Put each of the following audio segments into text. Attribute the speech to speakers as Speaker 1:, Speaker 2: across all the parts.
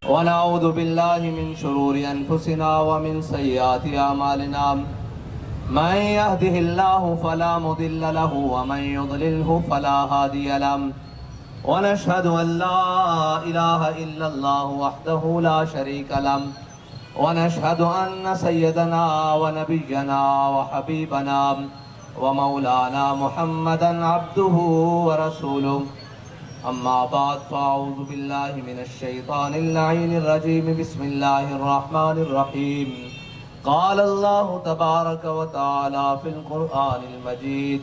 Speaker 1: ونعوذ بالله من شرور أنفسنا ومن سيئات أعمالنا من يهده الله فلا مضل له ومن يضلله فلا هادي له ونشهد أن لا إله إلا الله وحده لا شريك له ونشهد أن سيدنا ونبينا وحبيبنا ومولانا محمدا عبده ورسوله أما بعد فأعوذ بالله من الشيطان اللعين الرجيم بسم الله الرحمن الرحيم قال الله تبارك وتعالى في القرآن المجيد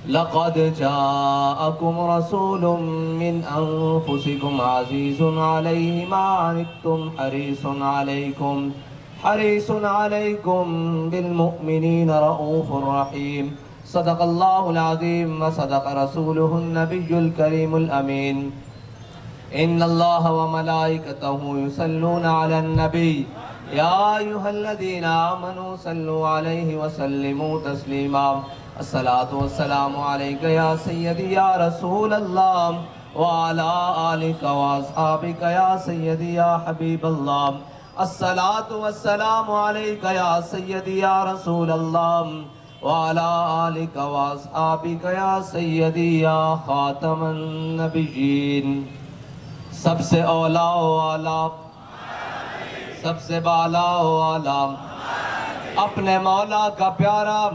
Speaker 1: لقد جاءكم رسول من أنفسكم عزيز عليه ما عنتم حريص عليكم بالمؤمنين رؤوف رحيم صدق الله العظيم وصدق رسوله النبي الكريم الأمين إن الله وملائكته يصلون على النبي يا أيها الذين آمنوا صلوا عليه وسلموا تسليما الصلاة والسلام عليك يا سيدي يا رسول الله وعلى آلك وأصحابك يا سيدي يا حبيب الله الصلاة والسلام عليك يا سيدي يا رسول الله وعلى آلك وأصحابك يا سيدي يا خاتم النبيين سب سے اولا و اعلیٰ سب سے بالا و اعلیٰ اپنے مولا کا پیارا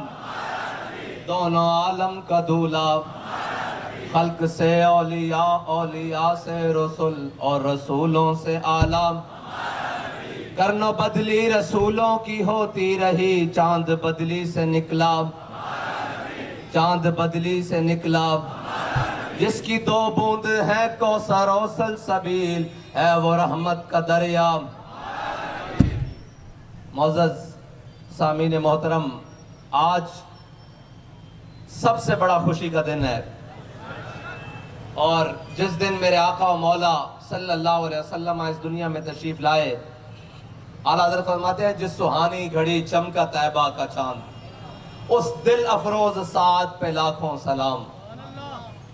Speaker 1: دونوں عالم کا دولہ خلق سے اولیاء اولیاء سے رسول اور رسولوں سے اعلیٰ کرن و بدلی رسولوں کی ہوتی رہی چاند بدلی سے نکلا جس کی دو بوند ہے کوثر و سلسبیل ہے وہ رحمت کا دریا معزز سامعین محترم آج سب سے بڑا خوشی کا دن ہے اور جس دن میرے آقا و مولا صلی اللہ علیہ وسلم اس دنیا میں تشریف لائے اعلیٰ حضرت فرماتے ہیں جس سہانی گھڑی چمکا طیبہ کا چاند اس دل افروز سعادت پہ لاکھوں سلام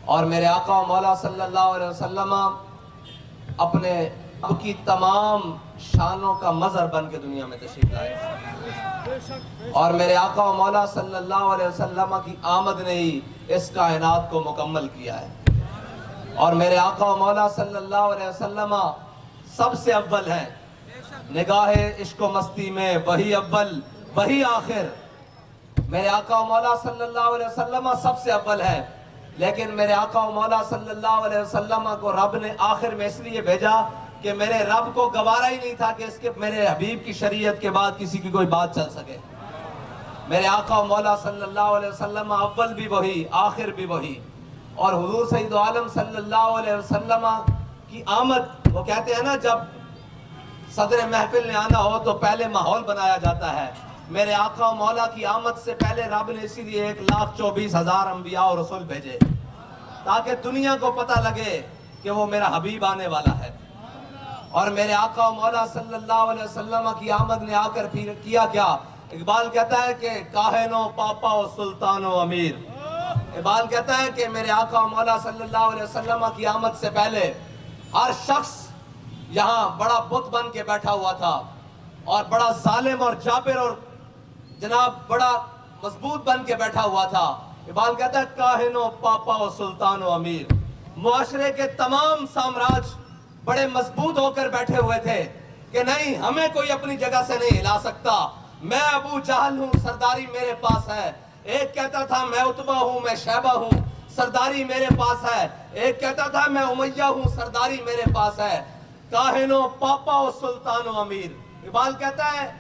Speaker 1: اور میرے آقا و مولا صلی اللہ علیہ وسلم اپنے اب کی تمام شانوں کا مظہر بن کے دنیا میں تشریف لائے اور میرے آقا و مولا صلی اللہ علیہ وسلم کی آمد نے ہی اس کائنات کو مکمل کیا ہے اور میرے آقا و مولا صلی اللہ علیہ وسلم سب سے اول ہیں نگاہ عشق و مستی میں وہی اول وہی آخر میرے آقا و مولا صلی اللہ علیہ وسلم سب سے اول ہے لیکن میرے آقا و مولا صلی اللہ علیہ وسلم کو رب نے آخر میں اس لیے بھیجا کہ میرے رب کو گوارا ہی نہیں تھا کہ اس کے میرے حبیب کی شریعت کے بعد کسی کی کوئی بات چل سکے میرے آقا و مولا صلی اللہ علیہ وسلم اول بھی وہی آخر بھی وہی اور حضور سید عالم صلی اللہ علیہ وسلم کی آمد وہ کہتے ہیں نا جب صدر محفل نے آنا ہو تو پہلے ماحول بنایا جاتا ہے میرے آقا و مولا کی آمد سے پہلے رب نے اسی لیے 1,24,000 انبیاء اور رسول بھیجے تاکہ دنیا کو پتہ لگے کہ وہ میرا حبیب آنے والا ہے اور میرے آقا و مولا صلی اللہ علیہ وسلم کی آمد نے آ کر پھر کیا کیا اقبال کہتا ہے کہ کاہن و پاپا و سلطان و امیر اقبال کہتا ہے کہ میرے آقا و مولا صلی اللہ علیہ وسلم کی آمد سے پہلے ہر شخص یہاں بڑا بت بن کے بیٹھا ہوا تھا اور بڑا ظالم اور جابر اور جناب بڑا مضبوط بن کے بیٹھا ہوا تھا اقبال کہتا ہے کاہن و پاپا و سلطان و امیر معاشرے کے تمام سامراج بڑے مضبوط ہو کر بیٹھے ہوئے تھے کہ نہیں ہمیں کوئی اپنی جگہ سے نہیں ہلا سکتا میں ابو جہل ہوں سرداری میرے پاس ہے ایک کہتا تھا میں عتبہ ہوں میں شیبہ ہوں سرداری میرے پاس ہے ایک کہتا تھا میں امیہ ہوں سرداری میرے پاس ہے کاہن و پاپا و سلطان و امیر اقبال کہتا ہے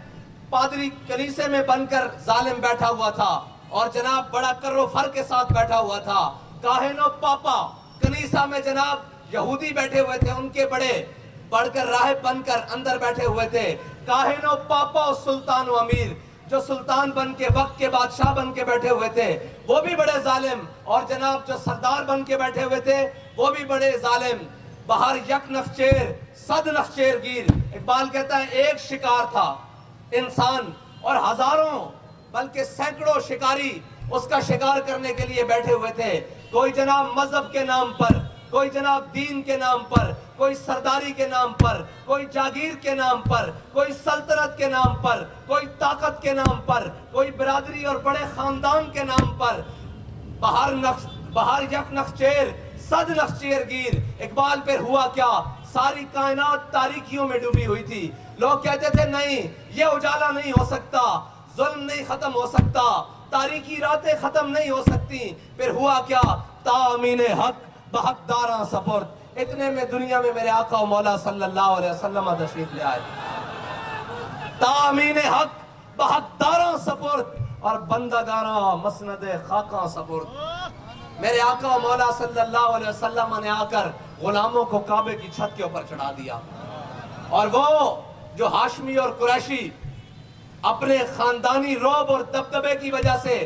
Speaker 1: پادری کنیسے میں بن کر ظالم بیٹھا ہوا تھا اور جناب بڑا کر و فر کے ساتھ بیٹھا ہوا تھا کاہن و پاپا کنیسہ میں جناب یہودی بیٹھے ہوئے تھے ان کے بڑے بڑھ کر راہب بن کر اندر بیٹھے ہوئے تھے کاہن و پاپا و سلطان و امیر جو سلطان بن کے وقت کے بادشاہ بن کے بیٹھے ہوئے تھے وہ بھی بڑے ظالم اور جناب جو سردار بن کے بیٹھے ہوئے تھے وہ بھی بڑے ظالم بہر یک نخچیر صد نخچیر گیر اقبال کہتا ہے ایک شکار تھا انسان اور ہزاروں بلکہ سینکڑوں شکاری اس کا شکار کرنے کے لیے بیٹھے ہوئے تھے کوئی جناب مذہب کے نام پر کوئی جناب دین کے نام پر, کوئی سرداری کے نام پر, کوئی جاگیر کے نام پر, کوئی سلطنت کے نام پر, کوئی طاقت کے نام پر, کوئی برادری اور بڑے خاندان کے نام پر, بہر یک نخچیر صد نخچیر گیر. اقبال پہ ہوا کیا؟ ساری کائنات تاریکیوں میں ڈوبی ہوئی تھی. لوگ کہتے تھے نہیں, یہ اجالا نہیں ہو سکتا, ظلم نہیں ختم ہو سکتا, تاریکی راتیں ختم نہیں ہو سکتی. پھر ہوا کیا؟ تامین حق بحق داراں سپرد. اتنے میں دنیا میں میرے آقا و مولا صلی اللہ علیہ وسلم تشریف لے آئے. تامین حق بحق داراں سپرد اور بندگاراں مسند خاکاں سپرد. میرے آقا و مولا صلی اللہ علیہ وسلم نے آ کر غلاموں کو کعبے کی چھت کے اوپر چڑھا دیا. اور وہ جو ہاشمی اور قریشی اپنے خاندانی رعب اور دبدبے کی وجہ سے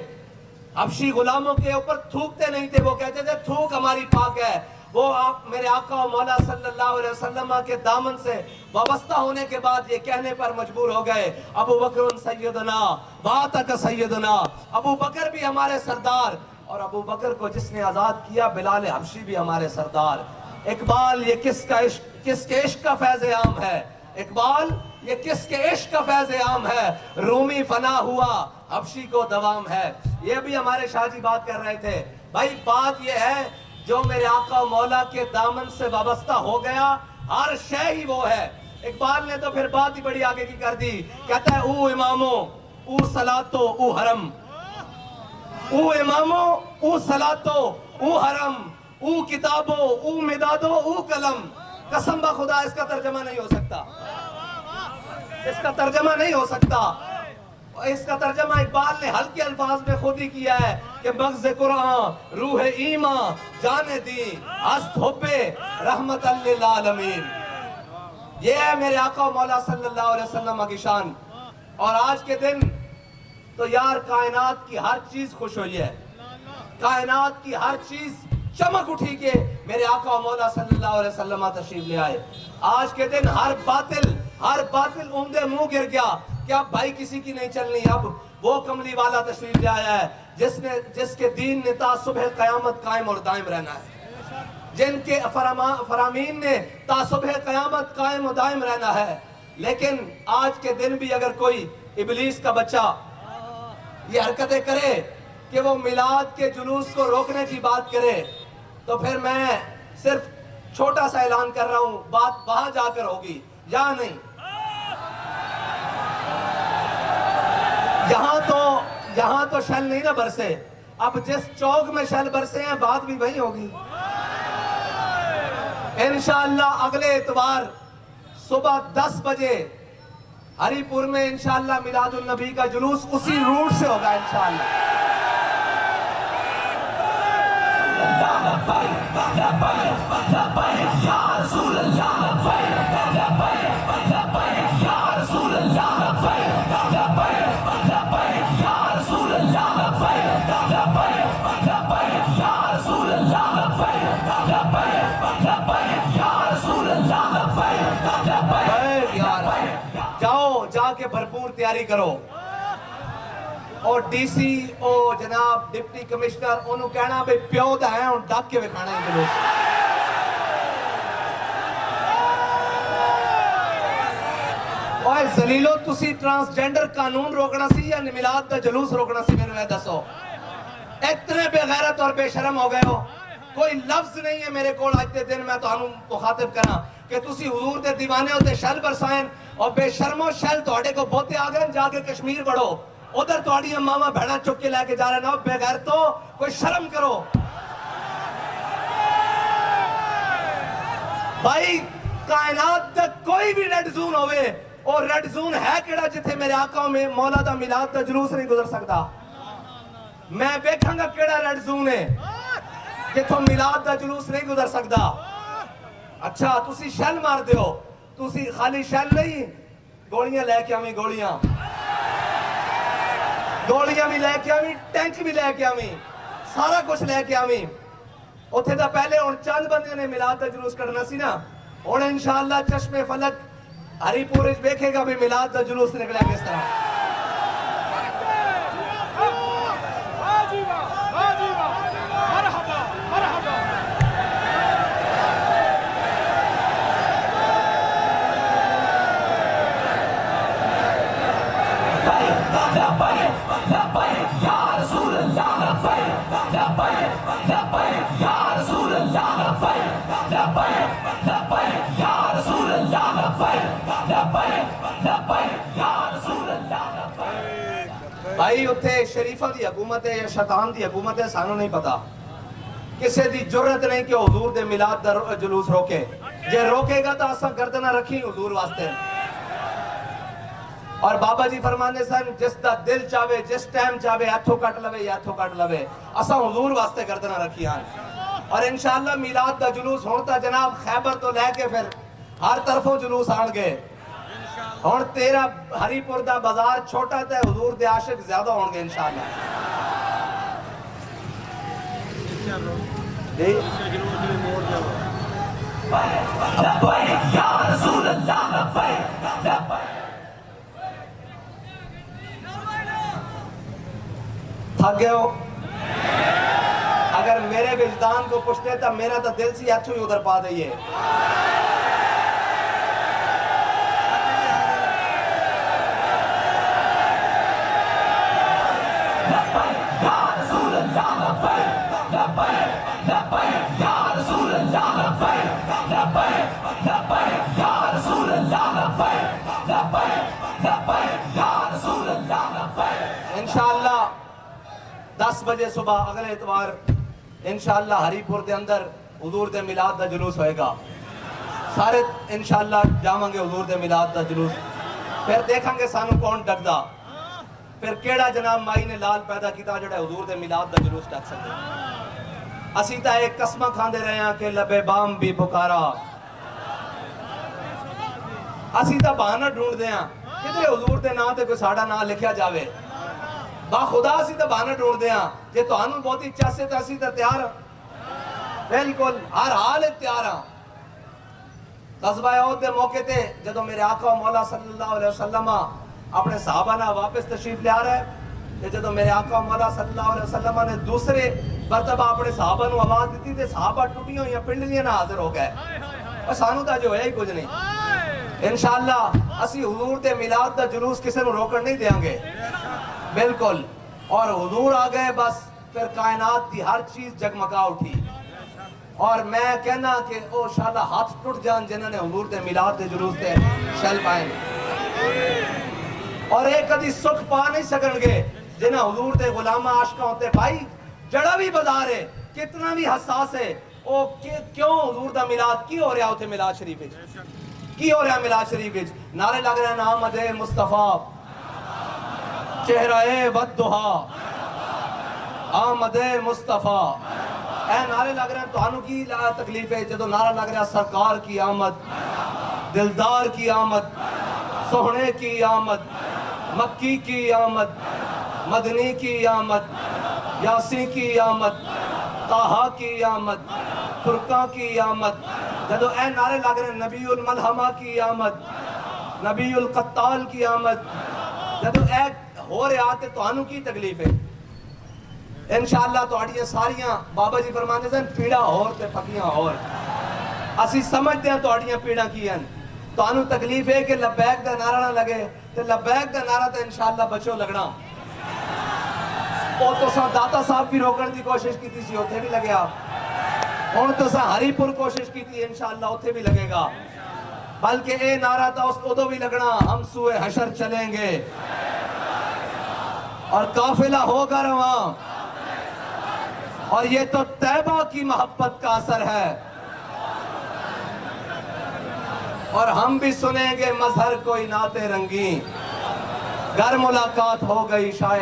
Speaker 1: حبشی غلاموں کے اوپر تھوکتے نہیں تھے, وہ کہتے تھے تھوک ہماری پاک ہے, وہ آپ میرے آقا و مولا صلی اللہ علیہ وسلم کے دامن سے وابستہ ہونے کے بعد یہ کہنے پر مجبور ہو گئے, ابو بکر سیدنا واتک سیدنا, ابو بکر بھی ہمارے سردار, اور ابو بکر کو جس نے آزاد کیا بلال حبشی بھی ہمارے سردار. اقبال یہ کس کے عشق کا فیض عام ہے؟ اقبال یہ کس کے عشق کا فیض عام ہے؟ رومی فنا ہوا حبشی کو دوام ہے. یہ بھی ہمارے شاہ جی بات کر رہے تھے. بھائی بات یہ ہے جو میرے آقا و مولا کے دامن سے وابستہ ہو گیا ہر شے ہی وہ ہے. اقبال نے تو پھر بات ہی بڑی آگے کی کر دی, کہتا ہے او امامو او صلاتو او حرم, او امامو او صلاتو او حرم, او کتابو او مدادو او قلم. قسم بخدا اس کا ترجمہ نہیں ہو سکتا, اس کا ترجمہ نہیں ہو سکتا. اس کا ترجمہ اقبال نے ہلکے الفاظ میں خود ہی کیا ہے کہ مغز قرآن روح ایمان جان دی ہست حب رحمت للعالمین. یہ ہے میرے آقا و مولا صلی اللہ علیہ وسلم کی شان. اور آج کے دن تو یار کائنات کی ہر چیز خوش ہوئی ہے, کائنات کی ہر چیز چمک اٹھی کہ میرے آقا و مولا صلی اللہ علیہ وسلم تشریف لے آئے. آج کے دن ہر باطل عمدے منہ گر گیا کہ اب بھائی کسی کی نہیں چلنی. اب وہ کملی والا تشریف لے آیا ہے جس کے دین نے تا صبح قیامت قائم اور دائم رہنا ہے, جن کے فرامین نے تا صبح قیامت قائم و دائم رہنا ہے. لیکن آج کے دن بھی اگر کوئی ابلیس کا بچہ یہ حرکتیں کرے کہ وہ میلاد کے جلوس کو روکنے کی بات کرے, تو پھر میں صرف چھوٹا سا اعلان کر رہا ہوں, بات وہاں جا کر ہوگی یا نہیں. یہاں تو شل نہیں نہ برسے, اب جس چوک میں شل برسے ہیں بات بھی وہی ہوگی. انشاءاللہ اگلے اتوار صبح 10 بجے ہری پور میں انشاءاللہ میلاد النبی کا جلوس اسی روٹ سے ہوگا انشاءاللہ. جاؤ جا کے بھرپور تیاری کرو, اور ڈی سی او جناب ڈپٹی کمشنر انہوں کہنا بھئی پیو دا ہے ان ڈاک کے وکھانا ہے جلوس. اوہ زلیلو تسی ٹرانسجینڈر قانون روکنا سی یا میلاد دا جلوس روکنا سی؟ میں دسو, اتنے بے غیرت اور بے شرم ہو گئے ہو. کوئی لفظ نہیں ہے میرے کو آج دے دن میں تو انہوں مخاطب کرنا کہ تسی حضور دے دیوانے ہوتے شل برسائیں, اور بے شرم و شل توڑے کو بوتے آگئے جا کے کشمیر بڑھو, ادھر توڑی ماما بھیڑا چک کے لے کے جا رہے نا. بے غیر تو کوئی شرم کرو بھائی. کائنات تک کوئی بھی ریڈ زون ہوئے, اور ریڈ زون ہے کیڑا جتھے میرے آقا میں مولا دا میلاد دا جلوس نہیں گزر سکتا. میں بیکھاں گا کیڑا ریڈ زون ہے جتھوں میلاد دا جلوس نہیں گزر سکتا. اچھا تسی شل مار دیو, تسی خالی شل نہیں گولیاں لے کے آویں, گولیاں بھی لے کے آویں, ٹینک بھی لے کے آویں, سارا کچھ لے کے آویں. اتھے دا پہلے ان چند بندے نے میلاد دا جلوس کرنا سی نا, اور انشاءاللہ چشم فلک ہری پورج دیکھے گا بھی میلاد دا جلوس نکلے کس طرح. بھائی اتھے شریفہ دی حکومت ہے یا شیطان دی حکومت ہے سانو نہیں پتا. کسے دی جرت نہیں کہ حضور دے میلاد دا جلوس روکے. جے روکے گا تو اساں گردناں رکھی حضور واسطے. اور بابا جی فرمانے سن جس دا دل چاہے جس ٹائم چاہے ہاتھوں کٹ لوے یا ہاتھوں کٹ لوے اساں حضور واسطے گردناں رکھی ہیں. اور انشاءاللہ میلاد دا جلوس ہوتا جناب خیبر تو لے کے پھر ہر طرفوں جلوس آن گے. ہون تیرا ہری پور دا بازار چھوٹا تے حضور دے عاشق زیادہ ہون گے انشاءاللہ. تھک گئے ہو؟ اگر میرے وجدان کو پوچھتے تو میرا تو دل سی ہاتھوں ہی ادھر پا دئیے. انشاءاللہ 10 بجے صبح اگلے اتوار انشاءاللہ ہری پور دے اندر حضور دے میلاد دا جلوس ہوئے گا. سارے انشاءاللہ جاواں گے حضور دے میلاد دا جلوس. پھر دیکھاں گے سانو کون ڈکدا. پھر کیڑا جناب مائی نے لال پیدا کیتا جڑا حضور دے میلاد دا جلوس ڈک سکے. اسی تا ایک قسمہ کھاندے رہے ہیں کہ لبے بام بھی پکارا. اسی تا بہانہ ڈھونڈ دے ہیں کدھر حضور دے نام تے کوئی ساڑا نام لکھیا جاوے. با خدا اسی تا بہانہ ڈھونڈ دے ہیں جے تو آنوں بہت ہی چاسے تا اسی تا تیار بالکل ہر حال تیار ہیں. غزوہ احد دے موقع تے جدو میرے آقا و مولا صلی اللہ علیہ وسلم اپنے صحابہ نہ واپس تشریف لے آ رہے ہیں. جدو میرے آقا و مولا صلی اللہ علیہ وسلم نے دوسرے مرتبہ اپنے صحابہ نو آواز دیتی تے صحابہ ٹوٹیوں یا پنڈلیاں نہ حاضر ہو گئے. اور سانو تا جو ہے ہی کچھ نہیں. انشاءاللہ اسی حضور دے میلاد دا جلوس کسے نو روکن نہیں دیاں گے بالکل. اور حضور آ گئے بس پھر کائنات دی ہر چیز جگمگا اٹھی. اور میں کہنا کہ او شاءاللہ ہاتھ ٹوٹ جان جنہوں نے حضور دے میلاد دے جلوس دے شل پائیں. اور ایک کدی سکھ پا نہیں سکن گے جنہاں حضور دے غلامہ عاشقہ ہوتے. بھائی جڑا بھی بازار ہے کتنا بھی حساس ہے او کیوں حضور دا میلاد کی ہو رہا ہوتے میلاد شریف کی ہو رہا میلاد شریف نعرے لگ رہے ہیں آمد مصطفیٰ چہرہ والدہا آمد مصطفیٰ. اے نعرے لگ رہے ہیں تو انہوں کی تکلیف ہے جدو نعرہ لگ رہا ہے سرکار کی آمد دلدار کی آمد سہنے کی آمد مکی کی آمد مدنی کی آمد یاسی کی آمد طاہا کی آمد فرقہ کی آمد. جدو اے نعرے لگ رہے ہیں نبی الملحمہ کی آمد نبی القتال کی آمد. جدو اے ہو رہے آتے تو انہوں کی تکلیف ہے. انشاءاللہ تو آڑیاں ساریاں بابا جی فرمانے سے پیڑا اور تے پکیاں اور اسی سمجھتے ہیں تو آڑیاں پیڑا کی ہیں. تو انہوں تکلیف ہے کہ لبیک دا نعرہ نہ لگے تو لبیک دا نعرہ تو انشاءاللہ بچوں لگنا. اور تو ساں داتا صاحب بھی روکن دی کوشش کی تھی سی ہوتے بھی لگے آپ اور تو ساں ہری پور کوشش کی تھی انشاءاللہ ہوتے بھی لگے گا. بلکہ اے نعرہ تھا اس کو تو بھی لگنا ہم سوئے حشر چلیں گے اور قافلہ ہوگا رواں اور یہ تو طیبہ کی محبت کا اثر ہے. اور ہم بھی سنیں گے مظہر کوئی نعت رنگیں گر ملاقات ہو گئی شاعر